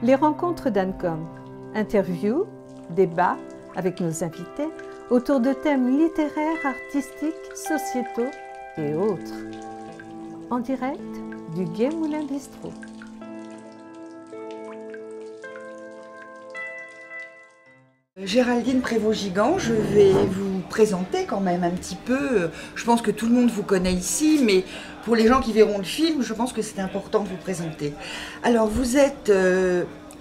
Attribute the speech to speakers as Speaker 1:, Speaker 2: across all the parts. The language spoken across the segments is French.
Speaker 1: Les rencontres d'Ancom, interviews, débats avec nos invités autour de thèmes littéraires, artistiques, sociétaux et autres. En direct du Gai Moulin Bistrot.
Speaker 2: Géraldine Prévost-Gigand, je vais vous présenter quand même un petit peu. Je pense que tout le monde vous connaît ici, mais pour les gens qui verront le film, je pense que c'est important de vous présenter. Alors, vous êtes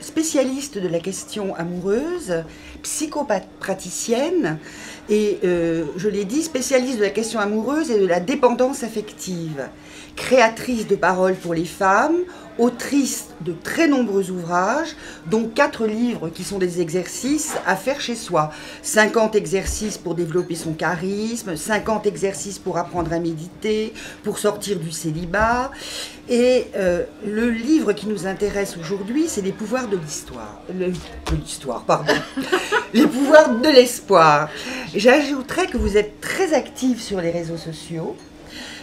Speaker 2: spécialiste de la question amoureuse, psychopraticienne, et je l'ai dit, spécialiste de la question amoureuse et de la dépendance affective, créatrice de paroles pour les femmes, autrice de très nombreux ouvrages, dont 4 livres qui sont des exercices à faire chez soi. 50 exercices pour développer son charisme, 50 exercices pour apprendre à méditer, pour sortir du célibat. Et le livre qui nous intéresse aujourd'hui, c'est les pouvoirs de l'histoire. Les pouvoirs de l'espoir. J'ajouterais que vous êtes très active sur les réseaux sociaux,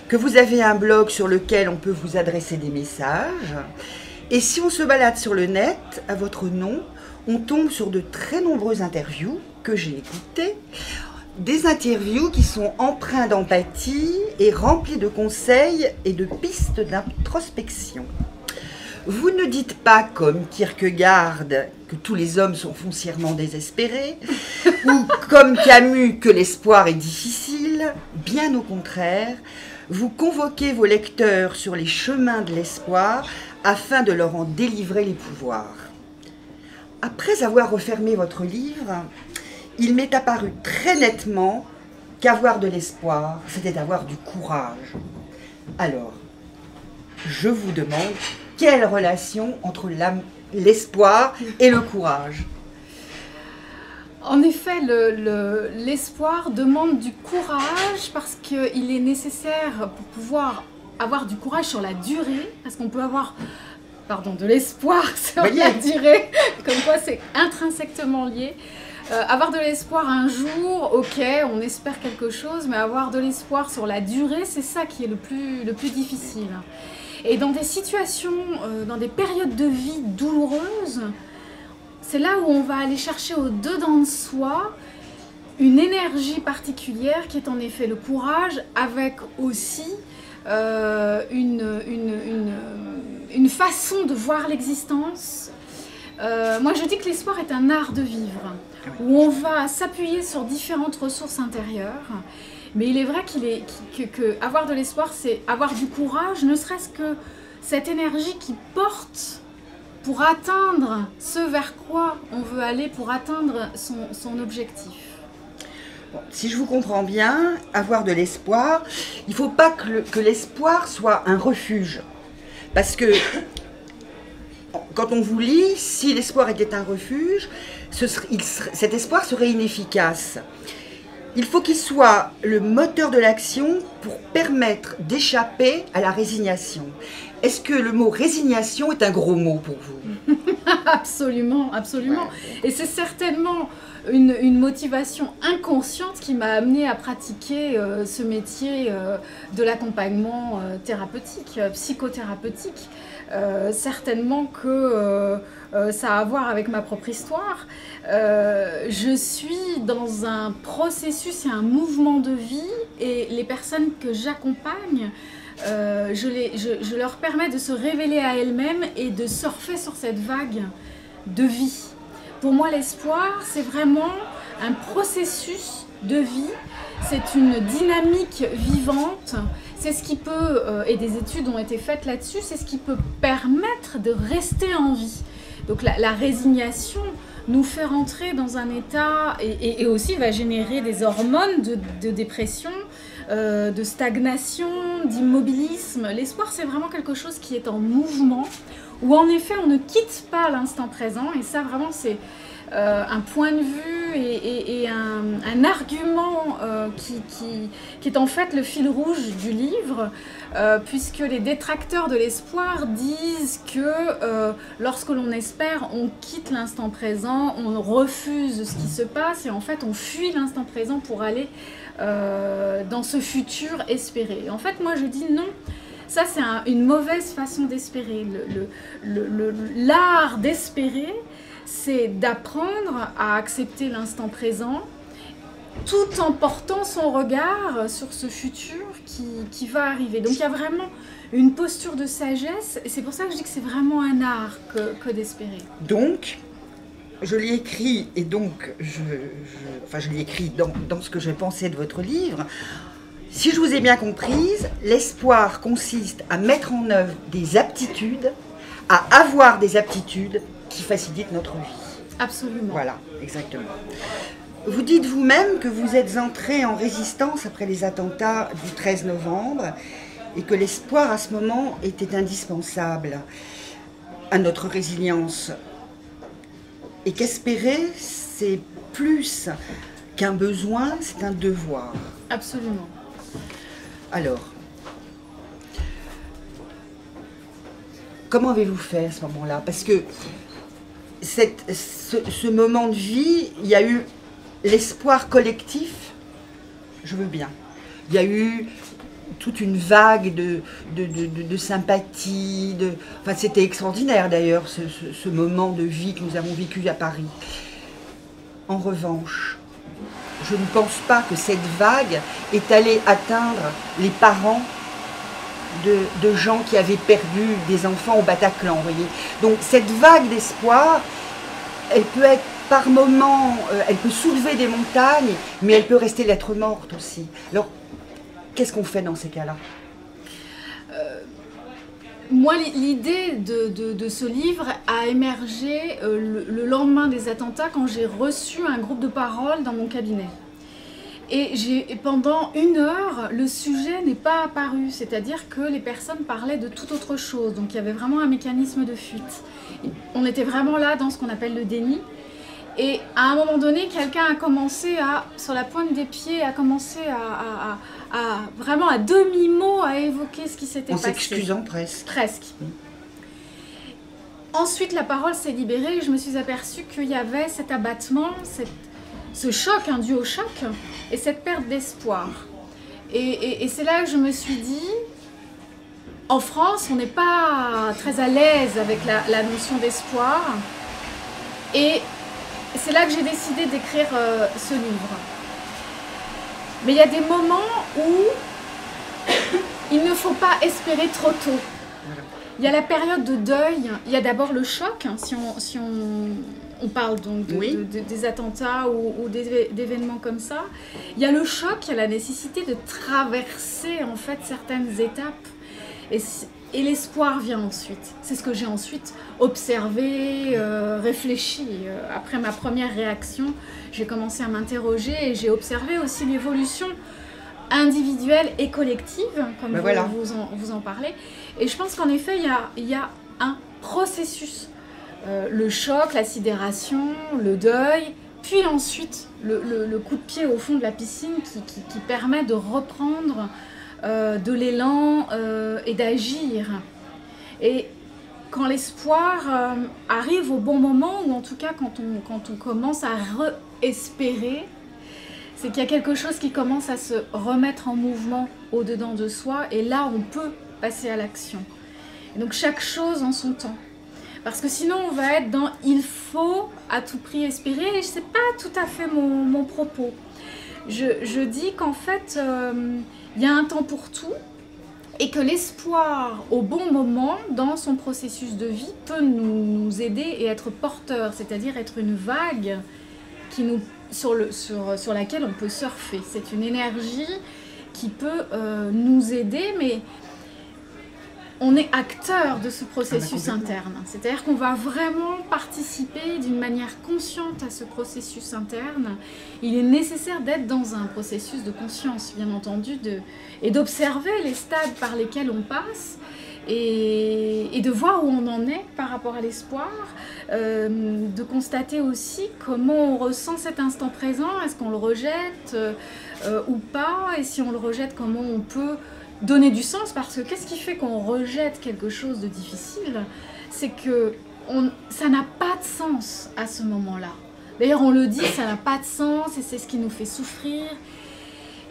Speaker 2: que vous avez un blog sur lequel on peut vous adresser des messages. Et si on se balade sur le net, à votre nom, on tombe sur de très nombreuses interviews que j'ai écoutées. Des interviews qui sont empreintes d'empathie et remplies de conseils et de pistes d'introspection. Vous ne dites pas comme Kierkegaard que tous les hommes sont foncièrement désespérés, ou comme Camus que l'espoir est difficile, bien au contraire. Vous convoquez vos lecteurs sur les chemins de l'espoir afin de leur en délivrer les pouvoirs. Après avoir refermé votre livre, il m'est apparu très nettement qu'avoir de l'espoir, c'était avoir du courage. Alors, je vous demande, quelle relation entre l'espoir et le courage ?
Speaker 3: En effet, l'espoir demande du courage parce qu'il est nécessaire pour pouvoir avoir du courage sur la durée, parce qu'on peut avoir de l'espoir sur la durée, comme quoi c'est intrinsèquement lié. Avoir de l'espoir un jour, ok, on espère quelque chose, mais avoir de l'espoir sur la durée, c'est ça qui est le plus difficile. Et dans des situations, dans des périodes de vie douloureuses, c'est là où on va aller chercher au-dedans de soi une énergie particulière qui est en effet le courage, avec aussi une façon de voir l'existence. Moi je dis que l'espoir est un art de vivre, où on va s'appuyer sur différentes ressources intérieures. Mais il est vrai que avoir de l'espoir, c'est avoir du courage, ne serait-ce que cette énergie qui porte pour atteindre ce vers quoi on veut aller, pour atteindre son objectif.
Speaker 2: Bon, si je vous comprends bien, avoir de l'espoir, il ne faut pas que l'espoir soit un refuge. Parce que quand on vous lit, si l'espoir était un refuge, cet espoir serait inefficace. Il faut qu'il soit le moteur de l'action pour permettre d'échapper à la résignation. Est-ce que le mot résignation est un gros mot pour vous ?
Speaker 3: Absolument, absolument. Ouais. Et c'est certainement une motivation inconsciente qui m'a amenée à pratiquer ce métier de l'accompagnement thérapeutique, psychothérapeutique. Certainement que ça a à voir avec ma propre histoire. Je suis dans un processus et un mouvement de vie, et les personnes que j'accompagne, je leur permets de se révéler à elles-mêmes et de surfer sur cette vague de vie. Pour moi, l'espoir, c'est vraiment un processus de vie, c'est une dynamique vivante, c'est ce qui peut, et des études ont été faites là-dessus, c'est ce qui peut permettre de rester en vie. Donc la résignation nous fait rentrer dans un état, et aussi va générer des hormones de dépression, de stagnation, d'immobilisme. L'espoir, c'est vraiment quelque chose qui est en mouvement, où en effet on ne quitte pas l'instant présent, et ça vraiment c'est un point de vue et un argument qui est en fait le fil rouge du livre, puisque les détracteurs de l'espoir disent que lorsque l'on espère, on quitte l'instant présent, on refuse ce qui se passe, et en fait on fuit l'instant présent pour aller dans ce futur espéré. En fait, moi je dis non, Ça, c'est une mauvaise façon d'espérer. L'art d'espérer, c'est d'apprendre à accepter l'instant présent, tout en portant son regard sur ce futur qui va arriver. Donc il y a vraiment une posture de sagesse, et c'est pour ça que je dis que c'est vraiment un art que d'espérer.
Speaker 2: Donc, je l'ai écrit, et donc, je l'ai écrit dans ce que je pensais de votre livre. Si je vous ai bien comprise, l'espoir consiste à mettre en œuvre des aptitudes, à avoir des aptitudes qui facilitent notre vie.
Speaker 3: Absolument.
Speaker 2: Voilà, exactement. Vous dites vous-même que vous êtes entré en résistance après les attentats du 13 novembre et que l'espoir à ce moment était indispensable à notre résilience. Et qu'espérer, c'est plus qu'un besoin, c'est un devoir.
Speaker 3: Absolument.
Speaker 2: Alors, comment avez-vous fait à ce moment-là? Parce que ce moment de vie, il y a eu l'espoir collectif, je veux bien. Il y a eu toute une vague de sympathie, enfin, c'était extraordinaire d'ailleurs, ce moment de vie que nous avons vécu à Paris. En revanche, je ne pense pas que cette vague est allée atteindre les parents de gens qui avaient perdu des enfants au Bataclan, vous voyez. Donc cette vague d'espoir, elle peut être par moments, elle peut soulever des montagnes, mais elle peut rester lettre morte aussi. Alors, qu'est-ce qu'on fait dans ces cas-là?
Speaker 3: Moi, l'idée de ce livre a émergé le lendemain des attentats, quand j'ai reçu un groupe de parole dans mon cabinet. Et pendant 1 heure, le sujet n'est pas apparu, c'est-à-dire que les personnes parlaient de toute autre chose. Donc il y avait vraiment un mécanisme de fuite. On était vraiment là dans ce qu'on appelle le déni. Et à un moment donné, quelqu'un a commencé sur la pointe des pieds, a commencé vraiment à demi-mot à évoquer ce qui s'était passé.
Speaker 2: En s'excusant presque.
Speaker 3: Presque. Ensuite, la parole s'est libérée et je me suis aperçue qu'il y avait cet abattement, ce choc, dû au choc, et cette perte d'espoir. Et c'est là que je me suis dit, en France, on n'est pas très à l'aise avec la notion d'espoir. Et c'est là que j'ai décidé d'écrire ce livre. Mais il y a des moments où il ne faut pas espérer trop tôt. Il y a la période de deuil, il y a d'abord le choc, si on parle donc des attentats ou d'événements comme ça. Il y a le choc, il y a la nécessité de traverser en fait certaines étapes. Et l'espoir vient ensuite. C'est ce que j'ai ensuite observé, réfléchi. Après ma première réaction, j'ai commencé à m'interroger et j'ai observé aussi l'évolution individuelle et collective, comme vous en parlez. Et je pense qu'en effet, il y a un processus. Le choc, la sidération, le deuil, puis ensuite le coup de pied au fond de la piscine qui permet de reprendre de l'élan et d'agir. Et quand l'espoir arrive au bon moment, ou en tout cas quand on commence à espérer, c'est qu'il y a quelque chose qui commence à se remettre en mouvement au-dedans de soi, et là on peut passer à l'action. Et donc chaque chose en son temps. Parce que sinon on va être dans « il faut à tout prix espérer », et ce n'est pas tout à fait mon propos. Je dis qu'en fait, il y a un temps pour tout, et que l'espoir au bon moment dans son processus de vie peut nous aider et être porteur, c'est-à-dire être une vague sur laquelle on peut surfer. C'est une énergie qui peut nous aider, mais on est acteur de ce processus interne. C'est-à-dire qu'on va vraiment participer d'une manière consciente à ce processus interne. Il est nécessaire d'être dans un processus de conscience, bien entendu, et d'observer les stades par lesquels on passe et de voir où on en est par rapport à l'espoir, de constater aussi comment on ressent cet instant présent, est-ce qu'on le rejette ou pas, et si on le rejette, comment on peut donner du sens, parce que qu'est-ce qui fait qu'on rejette quelque chose de difficile? C'est que ça n'a pas de sens à ce moment-là. D'ailleurs, on le dit, ça n'a pas de sens et c'est ce qui nous fait souffrir.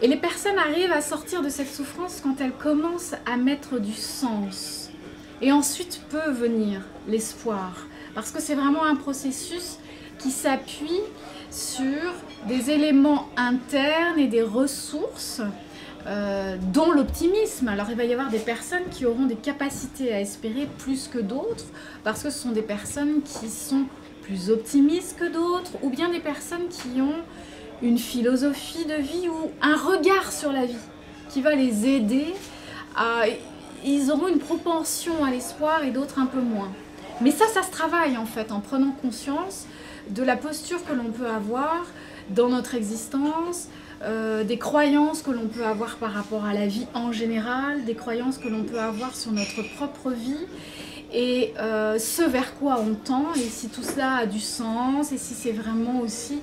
Speaker 3: Et les personnes arrivent à sortir de cette souffrance quand elles commencent à mettre du sens. Et ensuite peut venir l'espoir. Parce que c'est vraiment un processus qui s'appuie sur des éléments internes et des ressources, dont l'optimisme. Alors il va y avoir des personnes qui auront des capacités à espérer plus que d'autres, parce que ce sont des personnes qui sont plus optimistes que d'autres, ou bien des personnes qui ont une philosophie de vie ou un regard sur la vie qui va les aider à... Ils auront une propension à l'espoir et d'autres un peu moins. Mais ça se travaille en fait, en prenant conscience de la posture que l'on peut avoir dans notre existence, des croyances que l'on peut avoir par rapport à la vie en général, des croyances que l'on peut avoir sur notre propre vie, et ce vers quoi on tend, et si tout cela a du sens, et si c'est vraiment aussi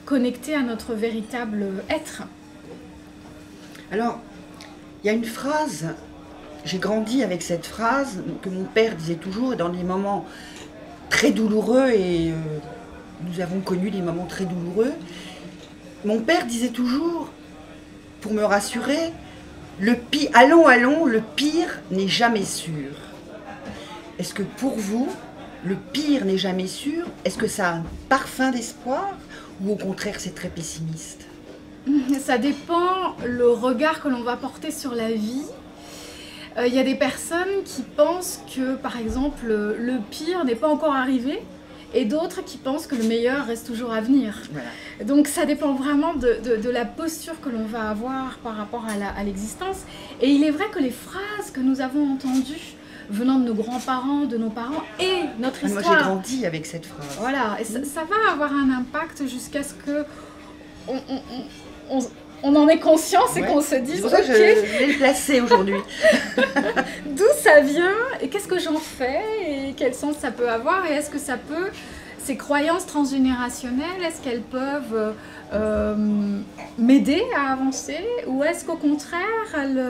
Speaker 3: connecté à notre véritable être.
Speaker 2: Alors, il y a une phrase, j'ai grandi avec cette phrase que mon père disait toujours, et dans des moments très douloureux, et nous avons connu des moments très douloureux, mon père disait toujours, pour me rassurer, allons, allons, le pire n'est jamais sûr. Est-ce que pour vous, le pire n'est jamais sûr? Est-ce que ça a un parfum d'espoir ou au contraire c'est très pessimiste?
Speaker 3: Ça dépend le regard que l'on va porter sur la vie. Il y a des personnes qui pensent que, par exemple, le pire n'est pas encore arrivé, et d'autres qui pensent que le meilleur reste toujours à venir.
Speaker 2: Voilà.
Speaker 3: Donc ça dépend vraiment de la posture que l'on va avoir par rapport à l'existence. Et il est vrai que les phrases que nous avons entendues venant de nos grands-parents, de nos parents et notre histoire...
Speaker 2: Moi j'ai grandi avec cette phrase.
Speaker 3: Voilà, et ça va avoir un impact jusqu'à ce que on en ait conscience et qu'on se dise,
Speaker 2: c'est pour ça que je l'ai placé aujourd'hui.
Speaker 3: D'où ça vient et qu'est-ce que j'en fais et quel sens ça peut avoir, et est-ce que ça peut, ces croyances transgénérationnelles, est-ce qu'elles peuvent m'aider à avancer, ou est-ce qu'au contraire elles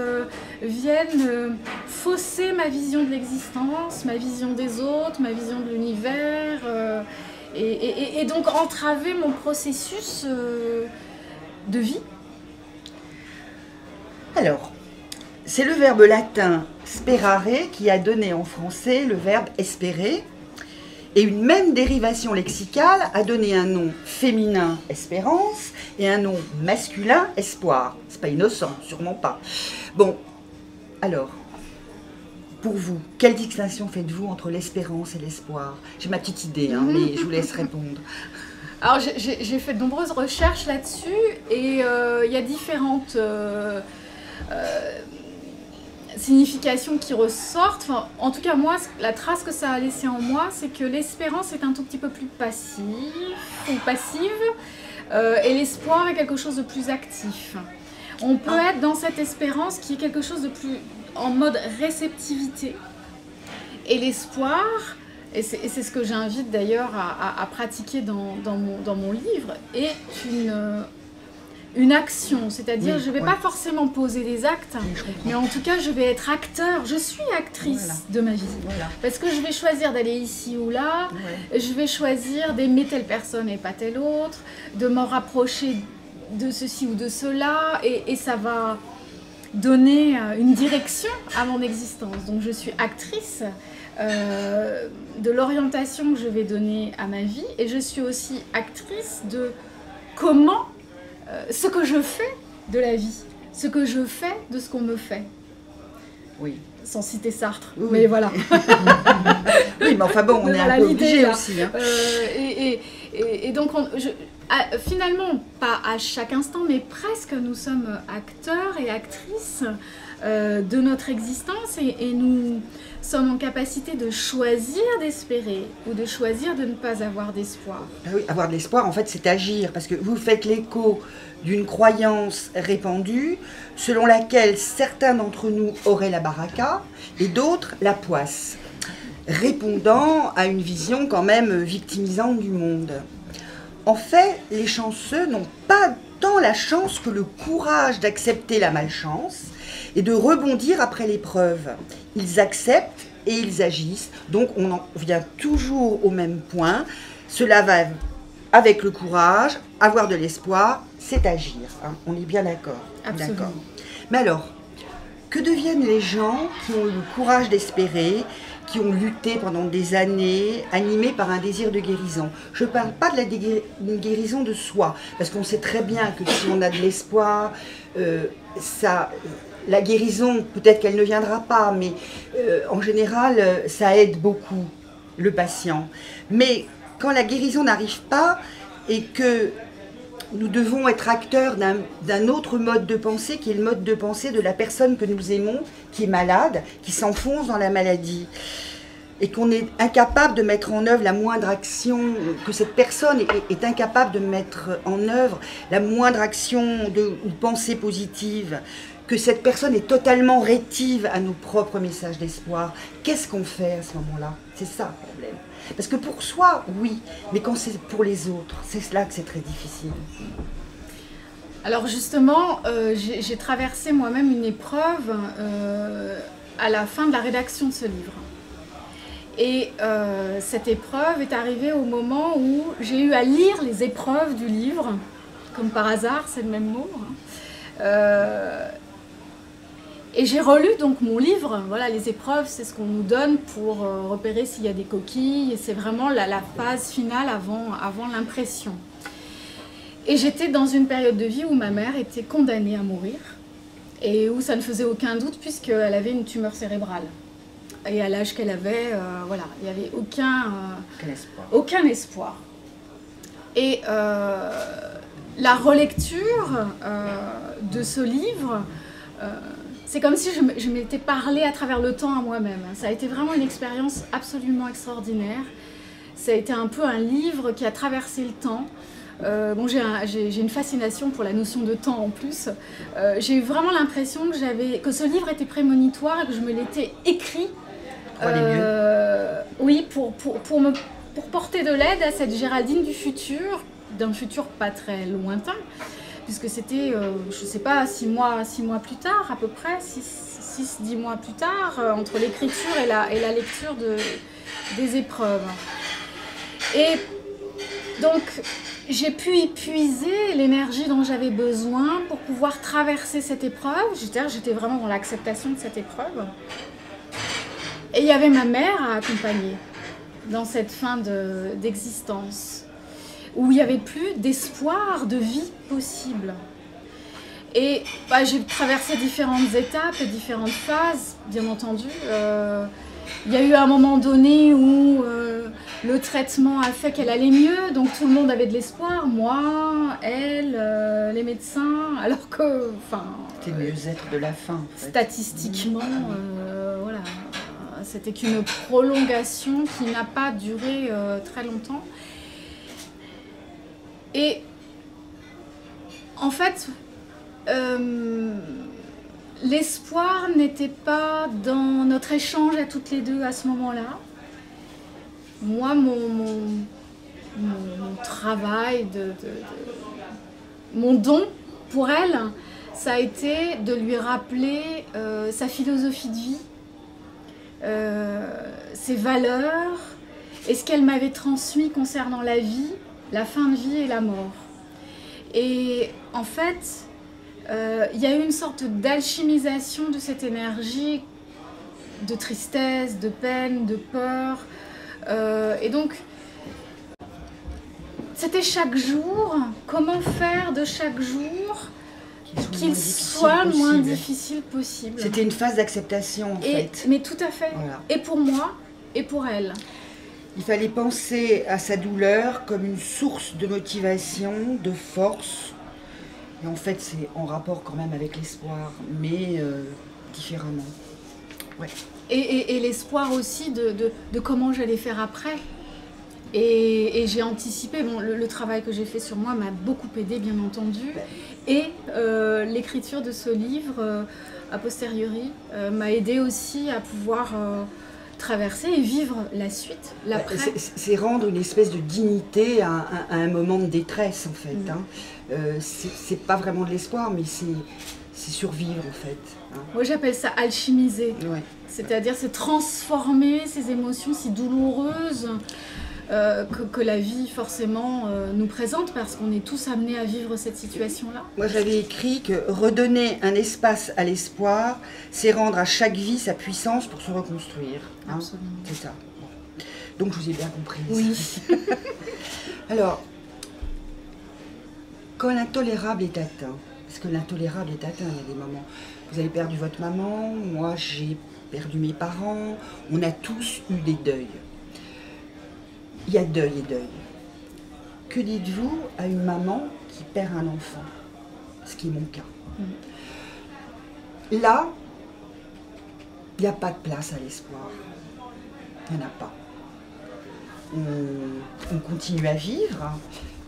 Speaker 3: viennent fausser ma vision de l'existence, ma vision des autres, ma vision de l'univers, et donc entraver mon processus de vie.
Speaker 2: Alors, c'est le verbe latin sperare qui a donné en français le verbe espérer, et une même dérivation lexicale a donné un nom féminin espérance et un nom masculin espoir. C'est pas innocent, sûrement pas. Bon, alors, pour vous, quelle distinction faites-vous entre l'espérance et l'espoir? J'ai ma petite idée, hein, mais je vous laisse répondre.
Speaker 3: Alors j'ai fait de nombreuses recherches là-dessus, et il y a différentes significations qui ressortent. Enfin, en tout cas moi, la trace que ça a laissé en moi, c'est que l'espérance est un tout petit peu plus passive, et l'espoir est quelque chose de plus actif. On peut être dans cette espérance qui est quelque chose de plus en mode réceptivité, et l'espoir, et c'est ce que j'invite d'ailleurs à pratiquer dans mon livre, est une action, c'est-à-dire je ne vais pas forcément poser des actes, mais en tout cas je vais être acteur, je suis actrice de ma vie, parce que je vais choisir d'aller ici ou là, je vais choisir d'aimer telle personne et pas telle autre, de m'en rapprocher de ceci ou de cela, et ça va donner une direction à mon existence. Donc je suis actrice de l'orientation que je vais donner à ma vie, et je suis aussi actrice de comment, ce que je fais de la vie, ce que je fais de ce qu'on me fait.
Speaker 2: Oui.
Speaker 3: Sans citer Sartre,
Speaker 2: oui.
Speaker 3: Mais voilà.
Speaker 2: Oui, mais enfin bon, on est un peu obligé aussi. Hein.
Speaker 3: Et donc, finalement, pas à chaque instant, mais presque, nous sommes acteurs et actrices de notre existence, et nous sommes en capacité de choisir d'espérer ou de choisir de ne pas avoir d'espoir.
Speaker 2: Ah oui, avoir de l'espoir, en fait, c'est agir, parce que vous faites l'écho d'une croyance répandue selon laquelle certains d'entre nous auraient la baraka et d'autres la poisse, répondant à une vision quand même victimisante du monde. En fait, les chanceux n'ont pas tant la chance que le courage d'accepter la malchance et de rebondir après l'épreuve. Ils acceptent et ils agissent, donc on en vient toujours au même point. Cela va avec le courage, avoir de l'espoir c'est agir, hein. On est bien d'accord.
Speaker 3: Absolument.
Speaker 2: D'accord. Mais alors, que deviennent les gens qui ont eu le courage d'espérer, qui ont lutté pendant des années, animés par un désir de guérison? Je ne parle pas de la guérison de soi, parce qu'on sait très bien que si on a de l'espoir, la guérison, peut-être qu'elle ne viendra pas, mais en général, ça aide beaucoup le patient. Mais quand la guérison n'arrive pas et que nous devons être acteurs d'un autre mode de pensée, qui est le mode de pensée de la personne que nous aimons, qui est malade, qui s'enfonce dans la maladie, et qu'on est incapable de mettre en œuvre la moindre action, que cette personne est incapable de mettre en œuvre la moindre action ou pensée positive, que cette personne est totalement rétive à nos propres messages d'espoir. Qu'est-ce qu'on fait à ce moment-là? C'est ça le problème. Parce que pour soi, oui, mais quand c'est pour les autres, c'est là que c'est très difficile.
Speaker 3: Alors justement, j'ai traversé moi-même une épreuve à la fin de la rédaction de ce livre. Et cette épreuve est arrivée au moment où j'ai eu à lire les épreuves du livre, comme par hasard, c'est le même mot. Et j'ai relu donc mon livre. Voilà, les épreuves, c'est ce qu'on nous donne pour repérer s'il y a des coquilles. Et c'est vraiment la phase finale avant l'impression. Et j'étais dans une période de vie où ma mère était condamnée à mourir. Et où ça ne faisait aucun doute puisqu'elle avait une tumeur cérébrale. Et à l'âge qu'elle avait, voilà, il n'y avait aucun espoir. Et la relecture de ce livre, c'est comme si je m'étais parlé à travers le temps à moi-même. Ça a été vraiment une expérience absolument extraordinaire. Ça a été un peu un livre qui a traversé le temps. Bon, j'ai une fascination pour la notion de temps en plus. J'ai eu vraiment l'impression que ce livre était prémonitoire et que je me l'étais écrit. Oui, pour porter de l'aide à cette Géraldine du futur, d'un futur pas très lointain, puisque c'était, je ne sais pas, 6 mois plus tard, à peu près, 6-10 mois plus tard, entre l'écriture et la lecture des épreuves. Et donc, j'ai pu épuiser l'énergie dont j'avais besoin pour pouvoir traverser cette épreuve. J'étais vraiment dans l'acceptation de cette épreuve. Et il y avait ma mère à accompagner dans cette fin d'existence, où il n'y avait plus d'espoir de vie possible. Et j'ai traversé différentes étapes et différentes phases, bien entendu. Il y a eu un moment donné où le traitement a fait qu'elle allait mieux, donc tout le monde avait de l'espoir, moi, elle, les médecins, alors que...
Speaker 2: C'était le mieux-être de la fin. En fait.
Speaker 3: Statistiquement, voilà, c'était qu'une prolongation qui n'a pas duré très longtemps. Et en fait, l'espoir n'était pas dans notre échange à toutes les deux à ce moment-là. Moi, mon travail, mon don pour elle, ça a été de lui rappeler sa philosophie de vie, ses valeurs et ce qu'elle m'avait transmis concernant la vie, la fin de vie et la mort. Et en fait, il y a eu une sorte d'alchimisation de cette énergie de tristesse, de peine, de peur. Et donc, c'était chaque jour, comment faire de chaque jour qu'il soit le moins difficile possible.
Speaker 2: C'était une phase d'acceptation en fait.
Speaker 3: Mais tout à fait, voilà. Et pour moi, et pour elle.
Speaker 2: Il fallait penser à sa douleur comme une source de motivation, de force. Et en fait, c'est en rapport quand même avec l'espoir, mais différemment. Ouais.
Speaker 3: Et l'espoir aussi de comment j'allais faire après. Et j'ai anticipé, bon, le travail que j'ai fait sur moi m'a beaucoup aidé, bien entendu. Et l'écriture de ce livre, a posteriori, m'a aidé aussi à pouvoir traverser et vivre la suite, l'après.
Speaker 2: C'est rendre une espèce de dignité à un moment de détresse, en fait. C'est pas vraiment de l'espoir, mais c'est survivre, en fait.
Speaker 3: Moi, j'appelle ça alchimiser.
Speaker 2: Ouais.
Speaker 3: C'est-à-dire, c'est transformer ces émotions si douloureuses que la vie forcément nous présente, parce qu'on est tous amenés à vivre cette situation-là.
Speaker 2: Moi j'avais écrit que redonner un espace à l'espoir, c'est rendre à chaque vie sa puissance pour se reconstruire. Hein.
Speaker 3: Absolument.
Speaker 2: C'est ça. Bon. Donc je vous ai bien compris.
Speaker 3: Oui.
Speaker 2: Alors, quand l'intolérable est atteint, parce que l'intolérable est atteint, il y a des moments, vous avez perdu votre maman, moi j'ai perdu mes parents, on a tous eu des deuils. Il y a deuil et deuil. Que dites-vous à une maman qui perd un enfant? Ce qui est mon cas. Là, il n'y a pas de place à l'espoir. Il n'y en a pas. On continue à vivre.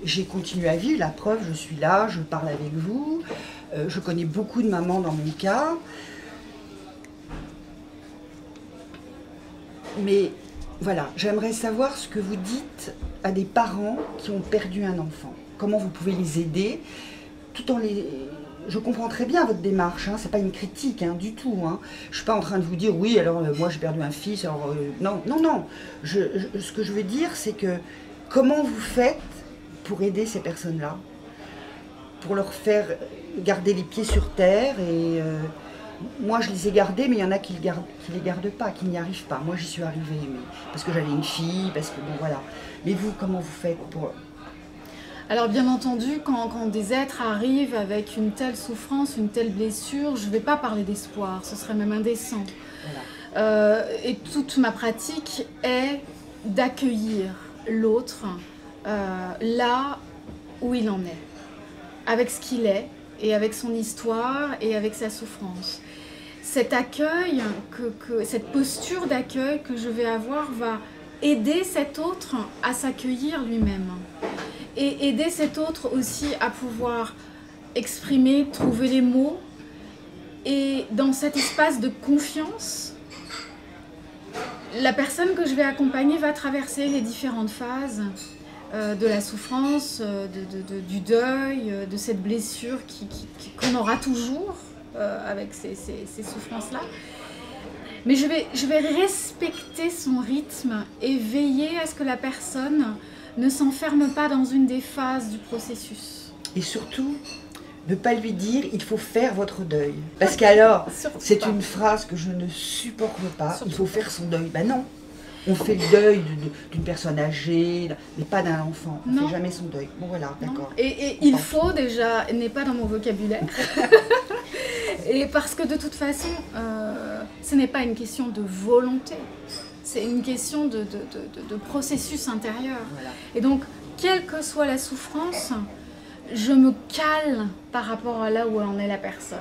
Speaker 2: J'ai continué à vivre, la preuve, je suis là, je parle avec vous. Je connais beaucoup de mamans dans mon cas. Mais voilà, j'aimerais savoir ce que vous dites à des parents qui ont perdu un enfant. Comment vous pouvez les aider, tout en les... Je comprends très bien votre démarche, hein, c'est pas une critique hein, du tout. Hein. Je suis pas en train de vous dire, oui, alors moi j'ai perdu un fils, alors... non, non, non. Ce que je veux dire, c'est que comment vous faites pour aider ces personnes-là, pour leur faire garder les pieds sur terre et... moi, je les ai gardés, mais il y en a qui les gardent pas, qui n'y arrivent pas. Moi, j'y suis arrivée, mais parce que j'avais une fille, parce que bon, voilà. Mais vous, comment vous faites pour...
Speaker 3: Alors, bien entendu, quand des êtres arrivent avec une telle souffrance, une telle blessure, je ne vais pas parler d'espoir, ce serait même indécent. Voilà. Et toute ma pratique est d'accueillir l'autre là où il en est, avec ce qu'il est, et avec son histoire et avec sa souffrance. Cet accueil, cette posture d'accueil que je vais avoir va aider cet autre à s'accueillir lui-même. Et aider cet autre aussi à pouvoir exprimer, trouver les mots. Et dans cet espace de confiance, la personne que je vais accompagner va traverser les différentes phases de la souffrance, du deuil, de cette blessure qu'on aura toujours avec ces souffrances-là. Mais je vais respecter son rythme et veiller à ce que la personne ne s'enferme pas dans une des phases du processus.
Speaker 2: Et surtout, ne pas lui dire « il faut faire votre deuil ». Parce qu'alors, c'est une phrase que je ne supporte pas, « il faut faire son deuil ». Ben non. On fait le deuil d'une personne âgée, mais pas d'un enfant. On ne fait jamais son deuil. Bon voilà, d'accord.
Speaker 3: Et il faut déjà, n'est pas dans mon vocabulaire. Et parce que de toute façon, ce n'est pas une question de volonté. C'est une question de processus intérieur. Voilà. Et donc, quelle que soit la souffrance, je me cale par rapport à là où en est la personne.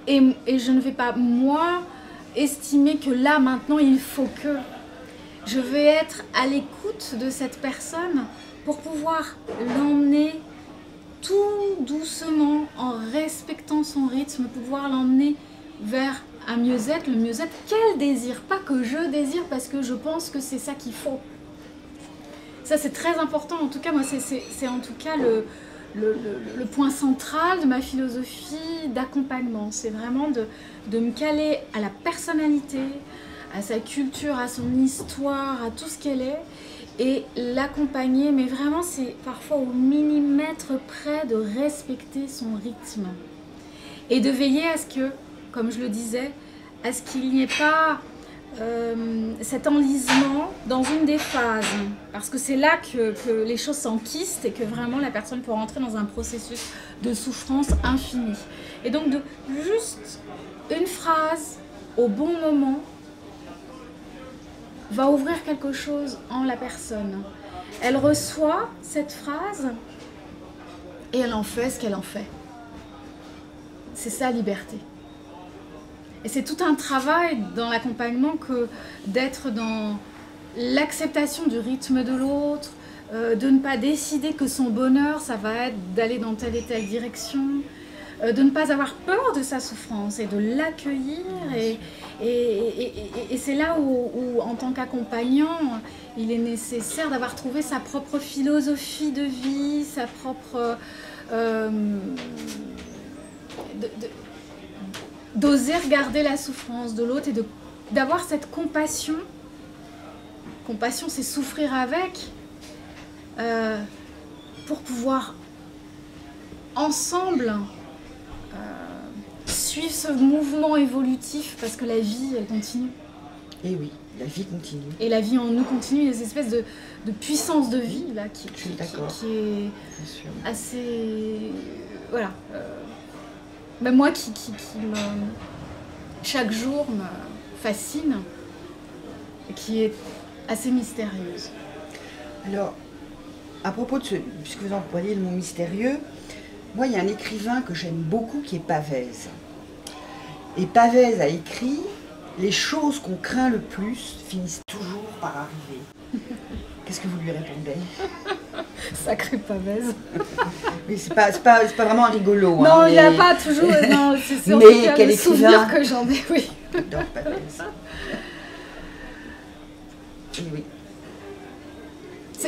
Speaker 3: Et je ne vais pas, moi, estimer que là, maintenant, il faut que... Je vais être à l'écoute de cette personne pour pouvoir l'emmener tout doucement, en respectant son rythme, pouvoir l'emmener vers un mieux-être, le mieux-être qu'elle désire, pas que je désire parce que je pense que c'est ça qu'il faut. Ça c'est très important, en tout cas moi c'est en tout cas le point central de ma philosophie d'accompagnement. C'est vraiment de me caler à la personnalité, à sa culture, à son histoire, à tout ce qu'elle est, et l'accompagner, mais vraiment c'est parfois au millimètre près de respecter son rythme. Et de veiller à ce que, comme je le disais, à ce qu'il n'y ait pas cet enlisement dans une des phases. Parce que c'est là que les choses s'enquistent et que vraiment la personne peut rentrer dans un processus de souffrance infinie. Et donc de juste une phrase au bon moment va ouvrir quelque chose en la personne. Elle reçoit cette phrase et elle en fait ce qu'elle en fait. C'est sa liberté. Et c'est tout un travail dans l'accompagnement que d'être dans l'acceptation du rythme de l'autre, de ne pas décider que son bonheur, ça va être d'aller dans telle et telle direction, de ne pas avoir peur de sa souffrance et de l'accueillir. Et c'est là où, en tant qu'accompagnant, il est nécessaire d'avoir trouvé sa propre philosophie de vie, sa propre... d'oser regarder la souffrance de l'autre et d'avoir cette compassion. Compassion, c'est souffrir avec, pour pouvoir ensemble suivre ce mouvement évolutif, parce que la vie, elle continue.
Speaker 2: Et oui, la vie continue.
Speaker 3: Et la vie en nous continue, des espèces de puissance de vie là, qui est assez... Voilà. Ben moi qui me... chaque jour me fascine, et qui est assez mystérieuse.
Speaker 2: Alors, à propos de ce... puisque vous employez le mot mystérieux, moi, il y a un écrivain que j'aime beaucoup qui est Pavese. Et Pavese a écrit « Les choses qu'on craint le plus finissent toujours par arriver ». Qu'est-ce que vous lui répondez?
Speaker 3: Sacré Pavese.
Speaker 2: Mais c'est pas vraiment un rigolo.
Speaker 3: Non,
Speaker 2: hein,
Speaker 3: il n'y a pas toujours... Non, c'est
Speaker 2: mais quel
Speaker 3: le
Speaker 2: écrivain
Speaker 3: souvenir que j'en ai, oui.
Speaker 2: J'adore Pavese. Et oui.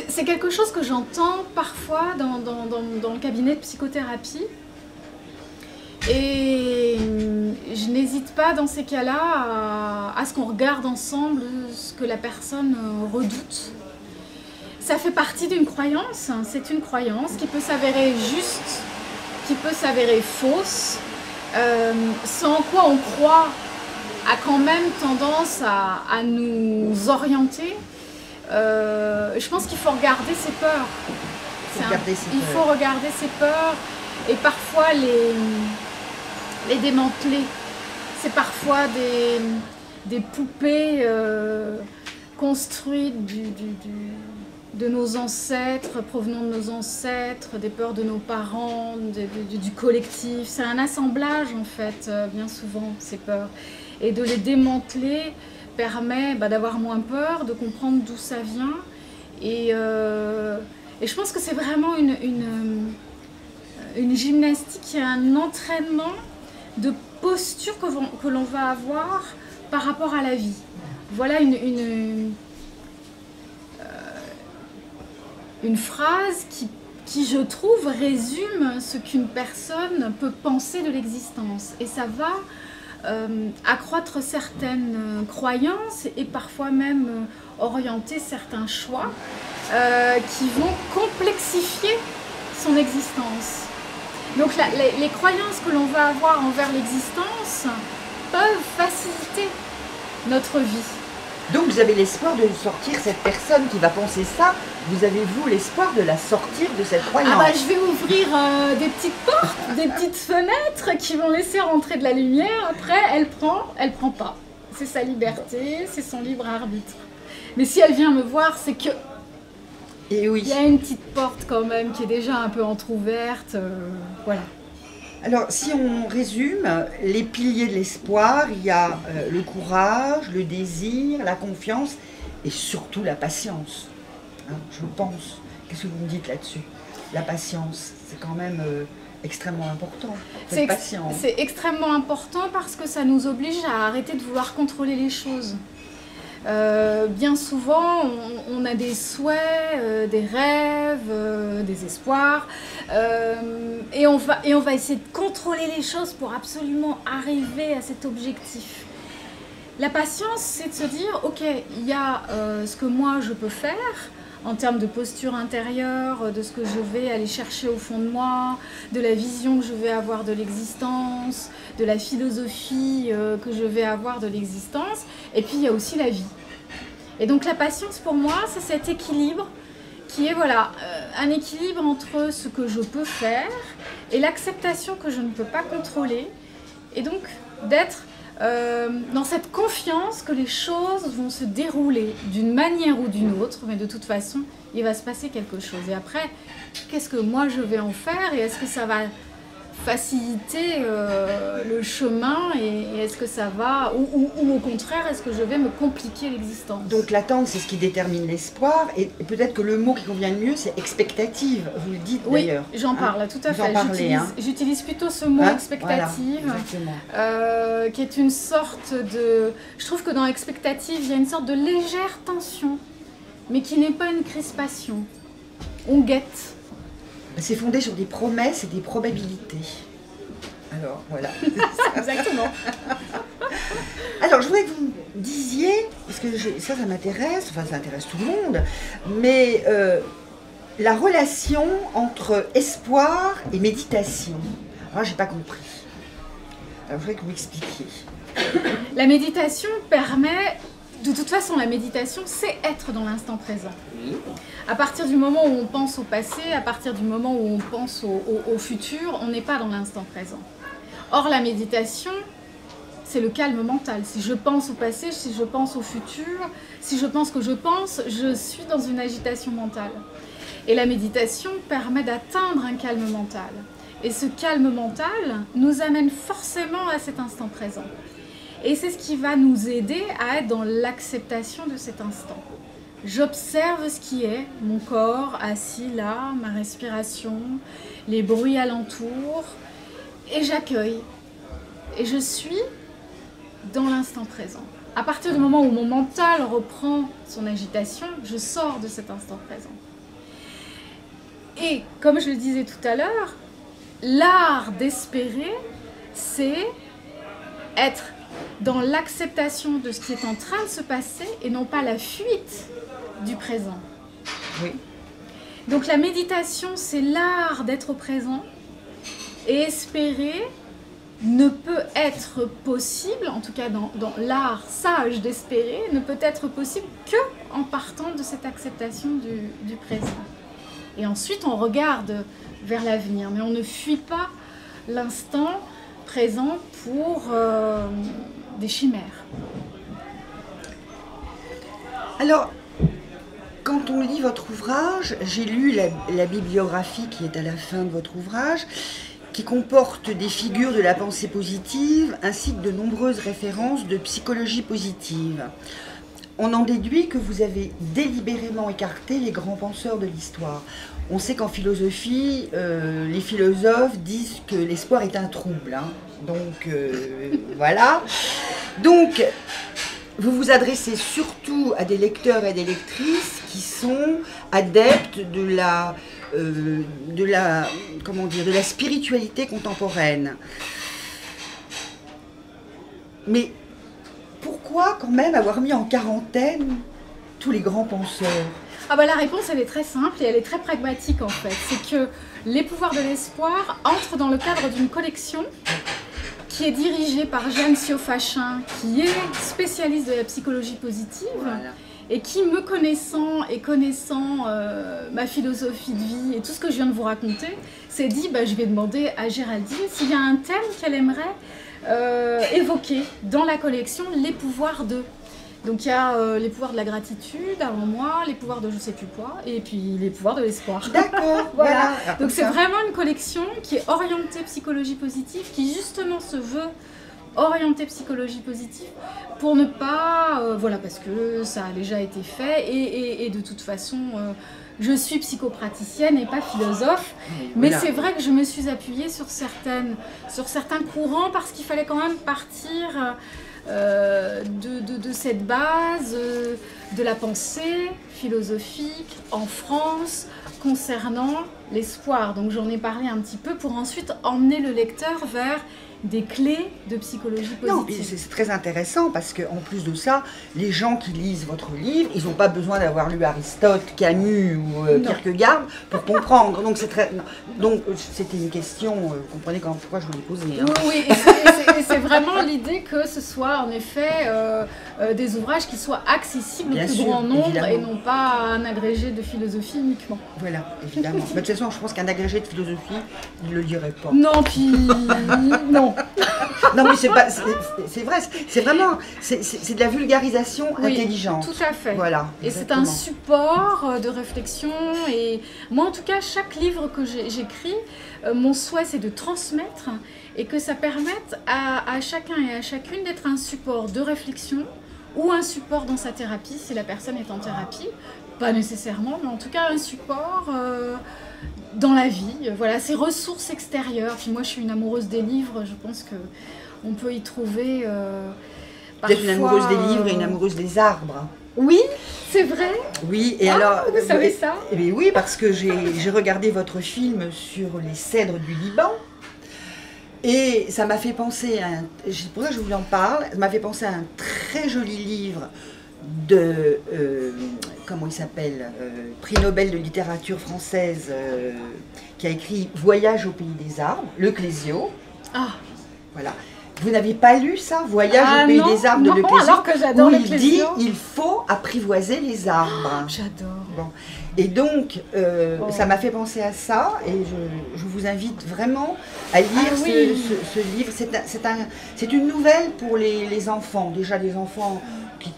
Speaker 3: C'est quelque chose que j'entends parfois dans le cabinet de psychothérapie. Et je n'hésite pas dans ces cas-là à ce qu'on regarde ensemble ce que la personne redoute. Ça fait partie d'une croyance, c'est une croyance qui peut s'avérer juste, qui peut s'avérer fausse, sans quoi on croit a quand même tendance à nous orienter. Je pense qu'il faut regarder ses peurs. Il faut regarder ses peurs et parfois les démanteler. C'est parfois des poupées construites de nos ancêtres, provenant de nos ancêtres, des peurs de nos parents, du collectif. C'est un assemblage en fait, bien souvent, ces peurs. Et de les démanteler permet d'avoir moins peur, de comprendre d'où ça vient. Et je pense que c'est vraiment une gymnastique et un entraînement de posture que l'on va avoir par rapport à la vie. Voilà une phrase qui, je trouve, résume ce qu'une personne peut penser de l'existence. Et ça va accroître certaines croyances et parfois même orienter certains choix qui vont complexifier son existence. Donc les croyances que l'on va avoir envers l'existence peuvent faciliter notre vie.
Speaker 2: Donc vous avez l'espoir de sortir cette personne qui va penser ça, vous avez vous l'espoir de la sortir de cette croyance?
Speaker 3: Ah je vais ouvrir des petites portes, des petites fenêtres qui vont laisser rentrer de la lumière. Après, elle prend pas. C'est sa liberté, c'est son libre arbitre. Mais si elle vient me voir, c'est que
Speaker 2: et oui.
Speaker 3: Il y a une petite porte quand même qui est déjà un peu entrouverte. Voilà.
Speaker 2: Alors, si on résume, les piliers de l'espoir, il y a le courage, le désir, la confiance et surtout la patience. Hein, je pense. Qu'est-ce que vous me dites là-dessus? La patience, c'est quand même extrêmement important.
Speaker 3: C'est extrêmement important parce que ça nous oblige à arrêter de vouloir contrôler les choses. Bien souvent, on a des souhaits, des rêves, des espoirs, et on va essayer de contrôler les choses pour absolument arriver à cet objectif. La patience, c'est de se dire, ok, il y a ce que moi je peux faire, en termes de posture intérieure, de ce que je vais aller chercher au fond de moi, de la vision que je vais avoir de l'existence, de la philosophie que je vais avoir de l'existence, et puis il y a aussi la vie. Et donc la patience pour moi, c'est cet équilibre qui est un équilibre entre ce que je peux faire et l'acceptation que je ne peux pas contrôler, et donc d'être dans cette confiance que les choses vont se dérouler d'une manière ou d'une autre, mais de toute façon, il va se passer quelque chose. Et après, qu'est-ce que moi je vais en faire et est-ce que ça va faciliter le chemin et est-ce que ça va, ou au contraire, est-ce que je vais me compliquer l'existence?
Speaker 2: Donc l'attente, c'est ce qui détermine l'espoir et peut-être que le mot qui convient le mieux, c'est expectative, vous le dites d'ailleurs.
Speaker 3: Oui, j'en parle, tout à fait. J'utilise plutôt ce mot expectative, qui est une sorte de... Je trouve que dans expectative, il y a une sorte de légère tension, mais qui n'est pas une crispation. On guette.
Speaker 2: C'est fondé sur des promesses et des probabilités. Alors, voilà.
Speaker 3: Exactement.
Speaker 2: Alors, je voudrais que vous disiez, parce que ça m'intéresse, enfin ça intéresse tout le monde, mais la relation entre espoir et méditation. Alors, j'ai pas compris. Alors, je voudrais que vous m'expliquiez.
Speaker 3: La méditation permet... De toute façon, la méditation, c'est être dans l'instant présent.
Speaker 2: Oui.
Speaker 3: À partir du moment où on pense au passé, à partir du moment où on pense au futur, on n'est pas dans l'instant présent. Or, la méditation, c'est le calme mental. Si je pense au passé, si je pense au futur, si je pense que je suis dans une agitation mentale. Et la méditation permet d'atteindre un calme mental. Et ce calme mental nous amène forcément à cet instant présent. Et c'est ce qui va nous aider à être dans l'acceptation de cet instant. J'observe ce qui est, mon corps assis là, ma respiration, les bruits alentours, et j'accueille. Et je suis dans l'instant présent. À partir du moment où mon mental reprend son agitation, je sors de cet instant présent. Et comme je le disais tout à l'heure, l'art d'espérer, c'est être dans l'acceptation de ce qui est en train de se passer et non pas la fuite du présent.
Speaker 2: Oui.
Speaker 3: Donc la méditation, c'est l'art d'être au présent, et espérer ne peut être possible, en tout cas dans l'art sage d'espérer, ne peut être possible que en partant de cette acceptation du présent. Et ensuite on regarde vers l'avenir, mais on ne fuit pas l'instant présent pour des chimères.
Speaker 2: Alors, quand on lit votre ouvrage, j'ai lu la bibliographie qui est à la fin de votre ouvrage, qui comporte des figures de la pensée positive ainsi que de nombreuses références de psychologie positive. On en déduit que vous avez délibérément écarté les grands penseurs de l'histoire. On sait qu'en philosophie, les philosophes disent que l'espoir est un trouble. Hein. Donc, voilà. Donc, vous vous adressez surtout à des lecteurs et des lectrices qui sont adeptes de la spiritualité contemporaine. Mais pourquoi quand même avoir mis en quarantaine tous les grands penseurs ?
Speaker 3: Ah bah la réponse elle est très simple et elle est très pragmatique en fait. C'est que les pouvoirs de l'espoir entrent dans le cadre d'une collection qui est dirigée par Jeanne Siofachin, qui est spécialiste de la psychologie positive.
Speaker 2: Voilà.
Speaker 3: Et qui, me connaissant et connaissant ma philosophie de vie et tout ce que je viens de vous raconter, s'est dit je vais demander à Géraldine s'il y a un thème qu'elle aimerait évoquer dans la collection, les pouvoirs de. Donc il y a les pouvoirs de la gratitude avant moi, les pouvoirs de je sais plus quoi, et puis les pouvoirs de l'espoir.
Speaker 2: D'accord,
Speaker 3: voilà.
Speaker 2: voilà.
Speaker 3: Donc c'est vraiment une collection qui est orientée psychologie positive, qui justement se veut orientée psychologie positive pour ne pas, voilà, parce que ça a déjà été fait et de toute façon je suis psychopraticienne et pas philosophe, mais
Speaker 2: voilà.
Speaker 3: c'est vrai que je me suis appuyée sur certains courants parce qu'il fallait quand même partir de cette base de la pensée philosophique en France concernant l'espoir. Donc j'en ai parlé un petit peu pour ensuite emmener le lecteur vers des clés de psychologie positive.
Speaker 2: Non, c'est très intéressant parce qu'en plus de ça, les gens qui lisent votre livre, ils n'ont pas besoin d'avoir lu Aristote, Camus ou Kierkegaard pour comprendre. Donc c'était une question, vous comprenez pourquoi je vous l'ai posée. Hein.
Speaker 3: Oui, et c'est vraiment l'idée que ce soit en effet des ouvrages qui soient accessibles au plus grand nombre, évidemment. Et non pas un agrégé de philosophie uniquement.
Speaker 2: Voilà, évidemment. De toute façon, je pense qu'un agrégé de philosophie, il ne le dirait pas.
Speaker 3: Non, puis non.
Speaker 2: Non, mais c'est vrai, c'est vraiment, c'est de la vulgarisation intelligente.
Speaker 3: Tout à fait.
Speaker 2: Voilà.
Speaker 3: Et c'est un support de réflexion. Et moi, en tout cas, chaque livre que j'écris, mon souhait, c'est de transmettre et que ça permette à chacun et à chacune d'être un support de réflexion ou un support dans sa thérapie, si la personne est en thérapie. Pas nécessairement, mais en tout cas un support dans la vie. Voilà, ces ressources extérieures. Puis moi, je suis une amoureuse des livres. Je pense qu'on peut y trouver parfois...
Speaker 2: Peut-être une amoureuse des livres et une amoureuse des arbres.
Speaker 3: Oui, c'est vrai.
Speaker 2: Oui, et alors...
Speaker 3: Vous savez ça?
Speaker 2: Eh bien oui, parce que j'ai regardé votre film sur les cèdres du Liban. Et ça m'a fait penser à... pour ça que je vous en parle. Ça m'a fait penser à un très joli livre de comment il s'appelle, prix Nobel de littérature française, qui a écrit Voyage au pays des arbres, Le Clésio.
Speaker 3: Ah.
Speaker 2: Voilà. Vous n'avez pas lu ça, Voyage au pays des arbres de Le Clésio,
Speaker 3: alors que j'adore Le
Speaker 2: il
Speaker 3: Clésio.
Speaker 2: dit il faut apprivoiser les arbres.
Speaker 3: J'adore.
Speaker 2: Bon. Et donc, ça m'a fait penser à ça, et je vous invite vraiment à lire ce livre. C'est une nouvelle pour les enfants, déjà des enfants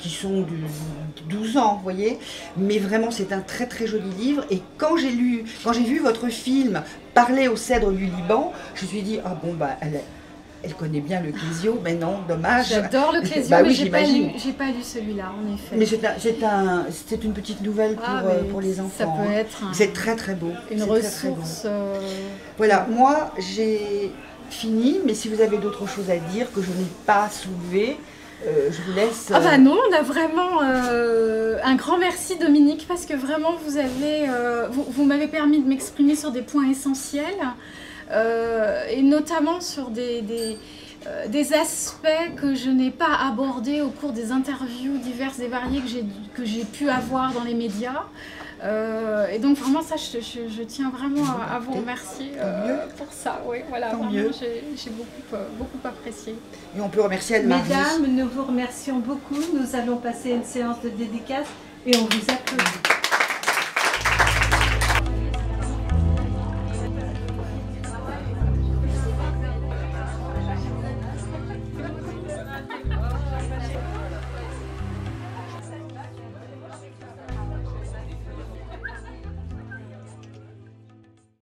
Speaker 2: qui sont de 12 ans, vous voyez, mais vraiment c'est un très très joli livre. Et quand j'ai vu votre film Parler au cèdre du Liban, je me suis dit, ah bon, bah elle connaît bien Le Clésio, mais non, dommage.
Speaker 3: J'adore Le Clésio,
Speaker 2: bah,
Speaker 3: mais
Speaker 2: oui,
Speaker 3: j'ai pas lu celui-là, en effet.
Speaker 2: Mais c'est une petite nouvelle pour les enfants.
Speaker 3: Ça peut être
Speaker 2: c'est très très beau.
Speaker 3: Une ressource.
Speaker 2: Très, très beau. Voilà, moi j'ai fini, mais si vous avez d'autres choses à dire que je n'ai pas soulevées, je vous laisse.
Speaker 3: Ah bah non, on a vraiment un grand merci Dominique, parce que vraiment vous m'avez permis de m'exprimer sur des points essentiels. Et notamment sur des aspects que je n'ai pas abordés au cours des interviews diverses et variées que j'ai pu avoir dans les médias. Et donc vraiment ça, je tiens vraiment à vous remercier pour ça. Oui, voilà, vraiment j'ai beaucoup apprécié.
Speaker 2: Et on peut remercier Anne-Marie.
Speaker 1: Mesdames, nous vous remercions beaucoup. Nous allons passer une séance de dédicace et on vous applaudit.